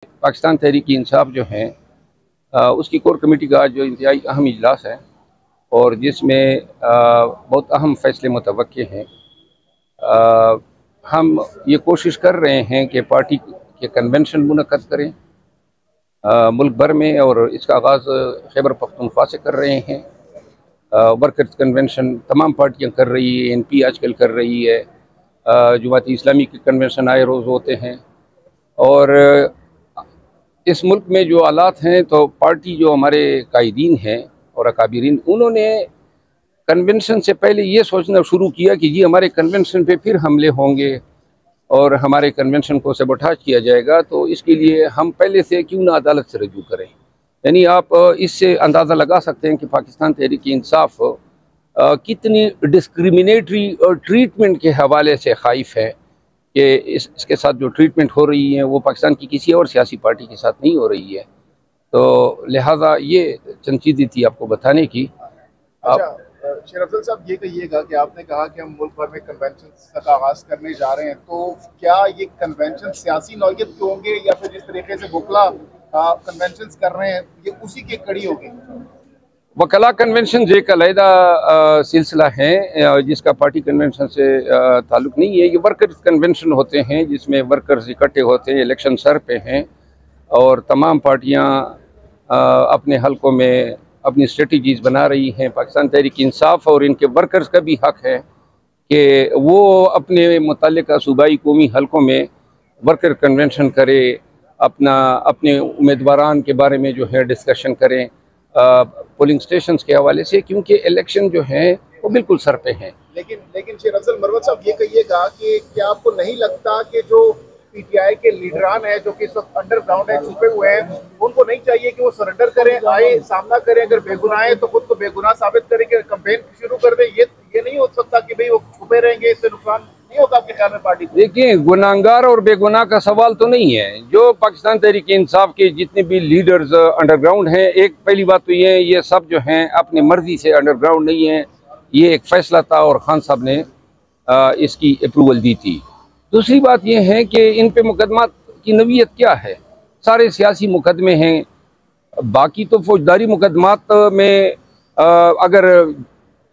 पाकिस्तान तहरीक इंसाफ जो है उसकी कोर कमेटी का आज जो इंतहाई अहम इजलास है और जिसमें बहुत अहम फैसले मुतवक्के हैं। हम ये कोशिश कर रहे हैं कि पार्टी के कन्वेंशन मुनक़्क़द करें मुल्क भर में, और इसका आगाज़ खैबर पख्तूनख्वा से कर रहे हैं। वर्कर्स कन्वेंशन तमाम पार्टियां कर रही है, NP आजकल कर रही है, जमात इस्लामी के कन्वेंशन आए रोज़ होते हैं। और इस मुल्क में जो हालात हैं, तो पार्टी जो हमारे कायदीन हैं और अकाबिरीन, उन्होंने कन्वेंशन से पहले ये सोचना शुरू किया कि जी हमारे कन्वेंशन पे फिर हमले होंगे और हमारे कन्वेंशन को सबोटाज किया जाएगा, तो इसके लिए हम पहले से क्यों ना अदालत से रजू करें। यानी आप इससे अंदाज़ा लगा सकते हैं कि पाकिस्तान तहरीक इंसाफ कितनी डिस्क्रिमिनेटरी और ट्रीटमेंट के हवाले से खाइफ है कि इसके साथ जो ट्रीटमेंट हो रही है वो पाकिस्तान की किसी और सियासी पार्टी के साथ नहीं हो रही है। तो लिहाजा ये चंद चीज़ें थी आपको बताने की। अच्छा, शेर अफजल साहब, ये कहिएगा कि आपने कहा कि हम मुल्क भर में कन्वेंशन का आगाज करने जा रहे हैं, तो क्या ये कन्वेंशन सियासी नौयत के होंगे या फिर जिस तरीके से बुकला कन्वेंशन कर रहे हैं ये उसी की कड़ी होगी? वकला कन्वेंशन एक अलहदा सिलसिला है जिसका पार्टी कन्वेंशन से ताल्लुक़ नहीं है। ये वर्कर्स कन्वेंशन होते हैं जिसमें वर्कर्स इकट्ठे होते हैं, इलेक्शन सर पे हैं और तमाम पार्टियां अपने हलकों में अपनी स्ट्रेटजीज़ बना रही हैं। पाकिस्तान तहरीक इंसाफ और इनके वर्कर्स का भी हक है कि वो अपने मुताल्लिका सूबाई कौमी हलकों में वर्कर कन्वेंशन करे, अपने उम्मीदवारान के बारे में जो है डिस्कशन करें पोलिंग स्टेशन के हवाले से, क्योंकि इलेक्शन जो है वो बिल्कुल सर पे हैं। लेकिन लेकिन शेर अफजल मरवत साहब, ये कहिएगा कि क्या आपको नहीं लगता कि जो PTI के लीडरान है जो कि इस वक्त अंडरग्राउंड है, छुपे हुए हैं, उनको नहीं चाहिए कि वो सरेंडर करें, आए सामना करें, अगर बेगुनाह है तो खुद को बेगुनाह साबित करें कि कैंपेन शुरू कर दें? ये नहीं हो सकता कि भाई वो छुपे रहेंगे, इससे नुकसान नहीं होगा आपके ख्याल में पार्टी को? देखिए, गुनाहगार और बेगुनाह का सवाल तो नहीं है। जो पाकिस्तान तहरीक इंसाफ के जितने भी लीडर्स अंडरग्राउंड हैं, एक पहली बात तो ये सब जो हैं अपनी मर्जी से अंडरग्राउंड नहीं है। ये एक फैसला था और खान साहब ने इसकी अप्रूवल दी थी। दूसरी बात यह है कि इन पे मुकदमा की नवीयत क्या है। सारे सियासी मुकदमे हैं, बाकी तो फौजदारी मुकदमात में अगर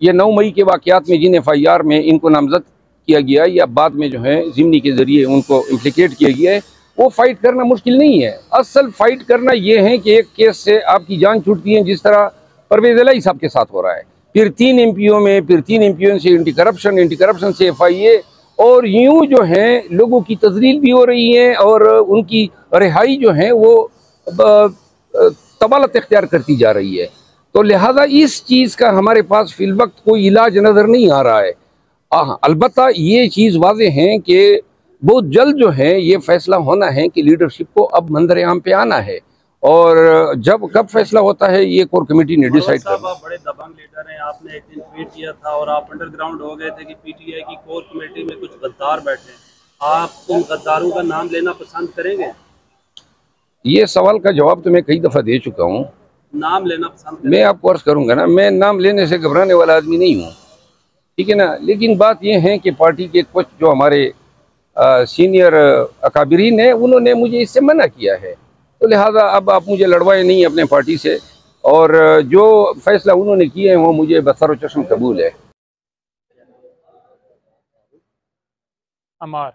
ये 9 मई के वाक़यात में जिन FIR में इनको नामजद किया गया या बाद में जो है ज़िमनी के ज़रिए उनको इम्प्लिकेट किया गया है, वो फ़ाइट करना मुश्किल नहीं है। असल फ़ाइट करना ये है कि एक केस से आपकी जान छूटती है, जिस तरह परवेज़ इलाही साहब के साथ हो रहा है, फिर 3 MPओं में, फिर 3 MPओं से एंटी करप्शन से FIA, और यूँ जो है लोगों की तज़लील भी हो रही है और उनकी रिहाई जो है वो तबालत इख्तियार करती जा रही है। तो लिहाजा इस चीज़ का हमारे पास फिल वक्त कोई इलाज नज़र नहीं आ रहा है। अलबत्ता ये चीज़ वाज़ेह है कि बहुत जल्द जो है ये फैसला होना है कि लीडरशिप को अब मंजर आम पे आना है, और जब कब फैसला होता है ये कोर कमेटी ने डिसाइड करना। आप बड़े दबंग लीडर हैं, आपने एक दिन ट्वीट किया था और आप अंडरग्राउंड हो गए थे कि PTI की कोर कमेटी में कुछ गद्दार बैठे हैं। आप उन गद्दारों का नाम लेना पसंद करेंगे? ये सवाल का जवाब तो मैं कई दफ़ा दे चुका हूँ। नाम लेना पसंद करेंगे? मैं आपको अर्ज करूँगा ना, मैं नाम लेने से घबराने वाला आदमी नहीं हूँ, ठीक है ना। लेकिन बात यह है कि पार्टी के कुछ जो हमारे सीनियर अकाबिरीन है, उन्होंने मुझे इससे मना किया है। तो लिहाजा अब आप मुझे लड़वाए नहीं अपने पार्टी से, और जो फैसला उन्होंने किए हैं वो मुझे बसर चश्म कबूल है। अमार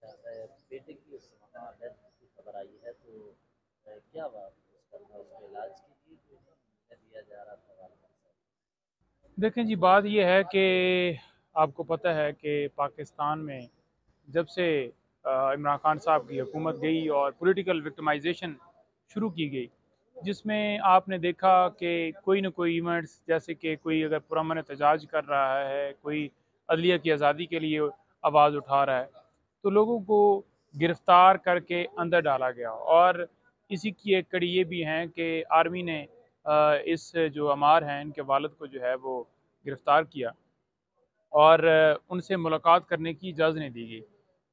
बेटे की डेथ की खबर आई है, तो क्या बात उसके इलाज के लिए जो दिया जा रहा था? देखें जी, बात यह है कि आपको पता है कि पाकिस्तान में जब से इमरान खान साहब की हुकूमत गई और पॉलिटिकल विक्टिमाइजेशन शुरू की गई, जिसमें आपने देखा कि कोई ना कोई इवेंट्स, जैसे कि कोई अगर पुरअमन एहतजाज कर रहा है, कोई अदलिया की आज़ादी के लिए आवाज़ उठा रहा है, तो लोगों को गिरफ़्तार करके अंदर डाला गया। और इसी की एक कड़ी ये भी है कि आर्मी ने इस जो अमार हैं इनके वालिद को जो है वो गिरफ़्तार किया और उनसे मुलाकात करने की इजाज़त नहीं दी गई।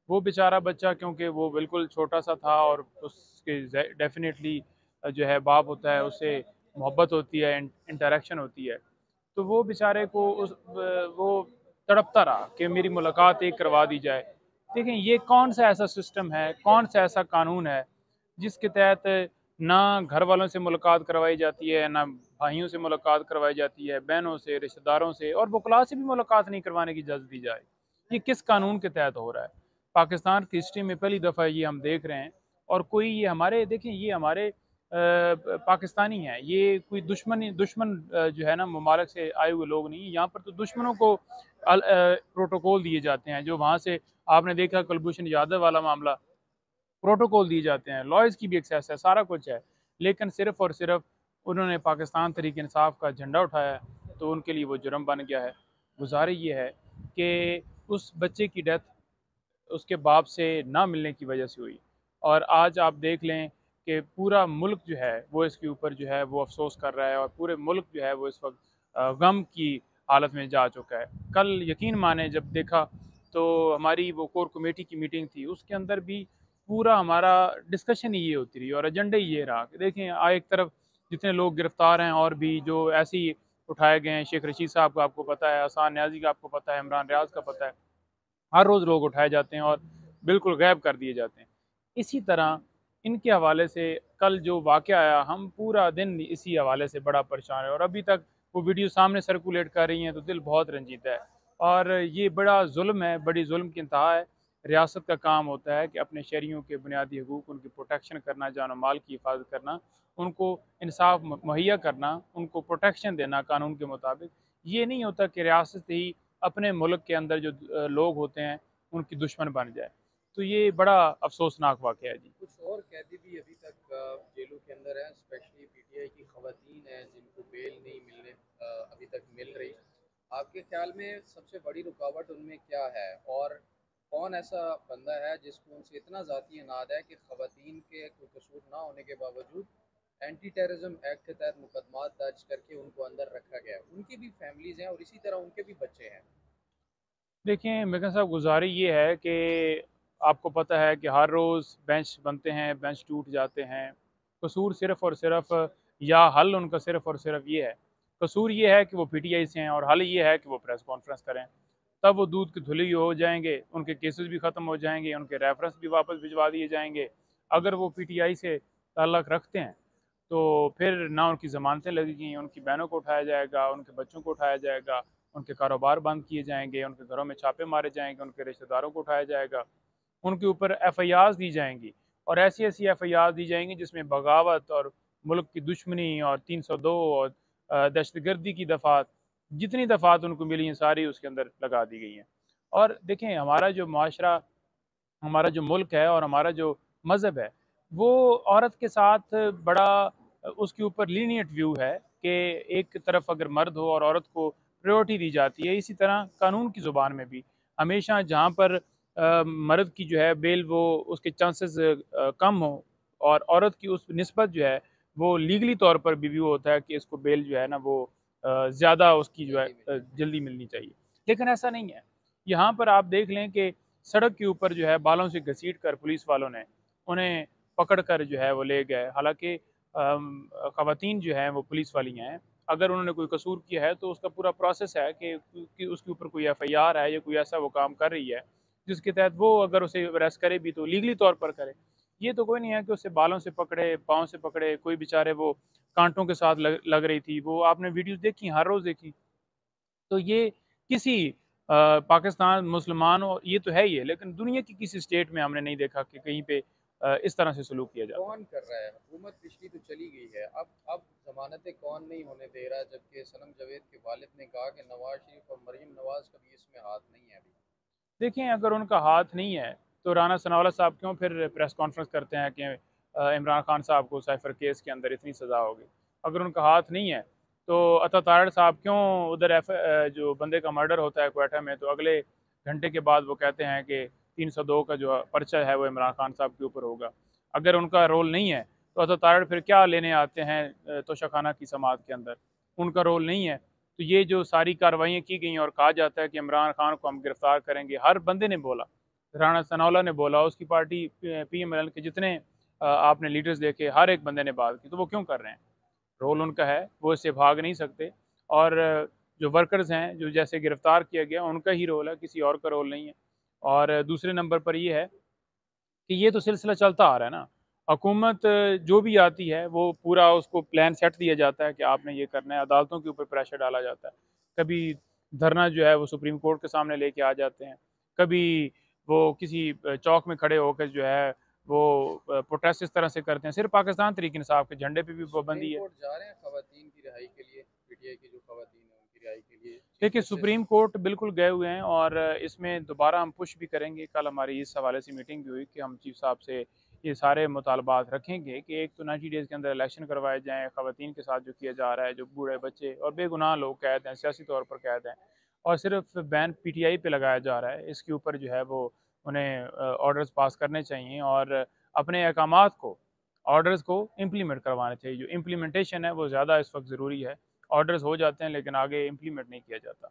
वो बेचारा बच्चा, क्योंकि वो बिल्कुल छोटा सा था और उसके डेफिनेटली जो है बाप होता है, उससे मोहब्बत होती है, इंटरेक्शन होती है, तो वो बेचारे को वो तड़पता रहा कि मेरी मुलाकात एक करवा दी जाए। देखें ये कौन सा ऐसा सिस्टम है, कौन सा ऐसा कानून है जिसके तहत ना घर वालों से मुलाकात करवाई जाती है, ना भाइयों से मुलाकात करवाई जाती है, बहनों से, रिश्तेदारों से और वकला से भी मुलाकात नहीं करवाने की इजाज़त दी जाए। ये किस कानून के तहत हो रहा है? पाकिस्तान की हिस्ट्री में पहली दफ़ा ये हम देख रहे हैं। और कोई ये हमारे देखें ये हमारे पाकिस्तानी हैं, ये कोई दुश्मन जो है ना ममालिक से आए हुए लोग नहीं। यहाँ पर तो दुश्मनों को प्रोटोकॉल दिए जाते हैं, जो वहाँ से आपने देखा कुलभूषण यादव वाला मामला, प्रोटोकॉल दिए जाते हैं, लॉयर्स की भी एक्सेस है, सारा कुछ है। लेकिन सिर्फ़ और सिर्फ उन्होंने पाकिस्तान तहरीक इंसाफ का झंडा उठाया है तो उनके लिए वो जुर्म बन गया है। गुज़ारिश ये है कि उस बच्चे की डेथ उसके बाप से ना मिलने की वजह से हुई। और आज आप देख लें कि पूरा मुल्क जो है वो इसके ऊपर जो है वो अफ़सोस कर रहा है और पूरे मुल्क जो है वो इस वक्त गम की हालत में जा चुका है। कल यकीन माने जब देखा तो हमारी वो कोर कमेटी की मीटिंग थी, उसके अंदर भी पूरा हमारा डिस्कशन ही ये होती रही और एजेंडा ही ये रहा कि देखें एक तरफ जितने लोग गिरफ्तार हैं और भी जो ऐसे ही उठाए गए हैं, शेख रशीद साहब का आपको पता है, हसान न्याजी का आपको पता है, इमरान रियाज का पता है, हर रोज़ लोग उठाए जाते हैं और बिल्कुल गायब कर दिए जाते हैं। इसी तरह इनके हवाले से कल जो वाक़या आया, हम पूरा दिन इसी हवाले से बड़ा परेशान है और अभी तक वो वीडियो सामने सर्कुलेट कर रही हैं तो दिल बहुत रंजीदा है। और ये बड़ा जुल्म है, बड़ी जुल्म की इंतहा है। रियासत का काम होता है कि अपने शहरियों के बुनियादी हकूक़, उनकी प्रोटेक्शन करना, जान और माल की हिफाजत करना, उनको इंसाफ मुहैया करना, उनको प्रोटेक्शन देना कानून के मुताबिक। ये नहीं होता कि रियासत ही अपने मुल्क के अंदर जो लोग होते हैं उनकी दुश्मन बन जाए। तो ये बड़ा अफसोसनाक वाक़या है जी। कुछ और कैदी भी अभी तक जेलों के अंदर हैं, स्पेशली पीटीआई की खवातीन हैं जिनको बेल नहीं अभी तक मिल रही। आपके ख्याल में सबसे बड़ी रुकावट उनमें क्या है और कौन ऐसा बंदा है जिसको उनसे इतना ज़ाती अनाद है कि खवातीन के कोई कसूर ना होने के बावजूद एंटी टेररिज्म एक्ट के तहत मुकदमा दर्ज करके उनको अंदर रखा गया है? उनकी भी फैमिलीज़ हैं और इसी तरह उनके भी बच्चे हैं। देखिए मिल्टन साहब, गुज़ारिश ये है कि आपको पता है कि हर रोज़ बेंच बनते हैं, बेंच टूट जाते हैं। कसूर सिर्फ़ और सिर्फ़ या हल उनका सिर्फ़ और सिर्फ़ ये है, कसूर ये है कि वो पीटीआई से हैं और हल ये है कि वो प्रेस कॉन्फ्रेंस करें। तब वो दूध की धुली हो जाएँगे, उनके केसेस भी ख़त्म हो जाएँगे, उनके रेफ़रेंस भी वापस भिजवा दिए जाएँगे। अगर वो पीटीआई से ताल्लुक़ रखते हैं तो फिर ना उनकी ज़मानतें लगेंगी, उनकी बहनों को उठाया जाएगा, उनके बच्चों को उठाया जाएगा, उनके कारोबार बंद किए जाएँगे, उनके घरों में छापे मारे जाएँगे, उनके रिश्तेदारों को उठाया जाएगा, उनके ऊपर एफआईआर्स दी जाएँगी और ऐसी-ऐसी एफआईआर दी जाएँगी जिसमें बगावत और मुल्क की दुश्मनी और 302 और दहशतगर्दी की दफ़ात, जितनी दफ़ात उनको मिली हैं सारी उसके अंदर लगा दी गई हैं। और देखें हमारा जो माशरा, हमारा जो मुल्क है और हमारा जो मज़हब है, वो औरत के साथ बड़ा उसके ऊपर लीनिएंट व्यू है कि एक तरफ अगर मर्द हो और औरत को प्रायोरिटी दी जाती है। इसी तरह कानून की ज़ुबान में भी हमेशा जहाँ पर मर्द की जो है बेल वो उसके चांसेस कम हो और औरत की उस निस्बत जो है वो लीगली तौर पर भी व्यू होता है कि इसको बेल जो है ना वो ज़्यादा उसकी जो है जल्दी मिलनी चाहिए। लेकिन ऐसा नहीं है। यहाँ पर आप देख लें कि सड़क के ऊपर जो है बालों से घसीट कर पुलिस वालों ने उन्हें पकड़ कर जो है वो ले गए। हालाँकि ख़वातीन जो हैं वो पुलिस वाली हैं। अगर उन्होंने कोई कसूर किया है तो उसका पूरा प्रोसेस है कि उसके ऊपर कोई एफआईआर है या कोई ऐसा वो काम कर रही है, जिसके तहत वो अगर उसे अरेस्ट करे भी तो लीगली तौर पर करे। ये तो कोई नहीं है कि उसे बालों से पकड़े, पाँव से पकड़े, कोई बेचारे वो काँटों के साथ लग रही थी। वो आपने वीडियोज़ देखी, हर रोज़ देखी। तो ये किसी पाकिस्तान मुसलमान और ये तो है ही है, लेकिन दुनिया की किसी स्टेट में हमने नहीं देखा कि कहीं पे इस तरह से सलूक किया जाता है। कौन कर रहा है? हुकूमत पिछली तो चली गई है, अब ज़मानतें कौन नहीं होने दे रहा, जबकि सनम जावेद के वालिद ने कहा कि नवाज़ शरीफ और मरीम नवाज़ का भी इसमें हाथ नहीं है अभी। देखें अगर उनका हाथ नहीं है तो राना सनाउल्लाह साहब क्यों फिर प्रेस कॉन्फ्रेंस करते हैं कि इमरान खान साहब को साइफर केस के अंदर इतनी सज़ा होगी। अगर उनका हाथ नहीं है तो अता तारड़ साहब क्यों उधर जो बंदे का मर्डर होता है क्वेटा में तो अगले घंटे के बाद वो कहते हैं कि 302 का जो पर्चा है वो इमरान खान साहब के ऊपर होगा। अगर उनका रोल नहीं है तो अता तारड़ फिर क्या लेने आते हैं तोशाखाना की समात के अंदर? उनका रोल नहीं है। तो ये जो सारी कार्रवाइयाँ की गई और कहा जाता है कि इमरान खान को हम गिरफ्तार करेंगे, हर बंदे ने बोला, राना सनाउल्लाह ने बोला, उसकी पार्टी पीएमएल के जितने आपने लीडर्स देखे, हर एक बंदे ने बात की। तो वो क्यों कर रहे हैं? रोल उनका है, वो इससे भाग नहीं सकते। और जो वर्कर्स हैं, जो जैसे गिरफ्तार किया गया, उनका ही रोल है, किसी और का रोल नहीं है। और दूसरे नंबर पर ये है कि ये तो सिलसिला चलता आ रहा है ना। हुकूमत जो भी आती है वो पूरा उसको प्लान सेट दिया जाता है कि आपने ये करना है, अदालतों के ऊपर प्रेशर डाला जाता है। कभी धरना जो है वो सुप्रीम कोर्ट के सामने लेके आ जाते हैं, कभी वो किसी चौक में खड़े होकर जो है वो प्रोटेस्ट इस तरह से करते हैं। सिर्फ पाकिस्तान तहरीक इंसाफ के झंडे पे भी पाबंदी सुप्रीम है। कोर्ट जा रहे हैं खवातीन की रिहाई के लिए, पीटीआई की जो खवातीन है उनकी रिहाई के लिए चीफ देखिए, जस्टिस। सुप्रीम कोर्ट बिल्कुल गए हुए हैं और इसमें दोबारा हम पुश भी करेंगे। कल हमारी इस हवाले से मीटिंग भी हुई कि हम चीफ साहब से ये सारे मुतालबात रखेंगे कि एक तो 90 डेज़ के अंदर इलेक्शन करवाए जाएँ, ख़वातीन के साथ जो किया जा रहा है, जो बूढ़े बच्चे और बेगुनाह लोग कैद हैं, सियासी तौर पर कैद हैं, और सिर्फ बैन पीटीआई पे लगाया जा रहा है, इसके ऊपर जो है वो उन्हें ऑर्डर्स पास करने चाहिए और अपने अहकामात को, ऑर्डर्स को इम्प्लीमेंट करवाने चाहिए। जो इम्प्लीमेंटेशन है वो ज़्यादा इस वक्त ज़रूरी है। ऑर्डर्स हो जाते हैं लेकिन आगे इम्प्लीमेंट नहीं किया जाता।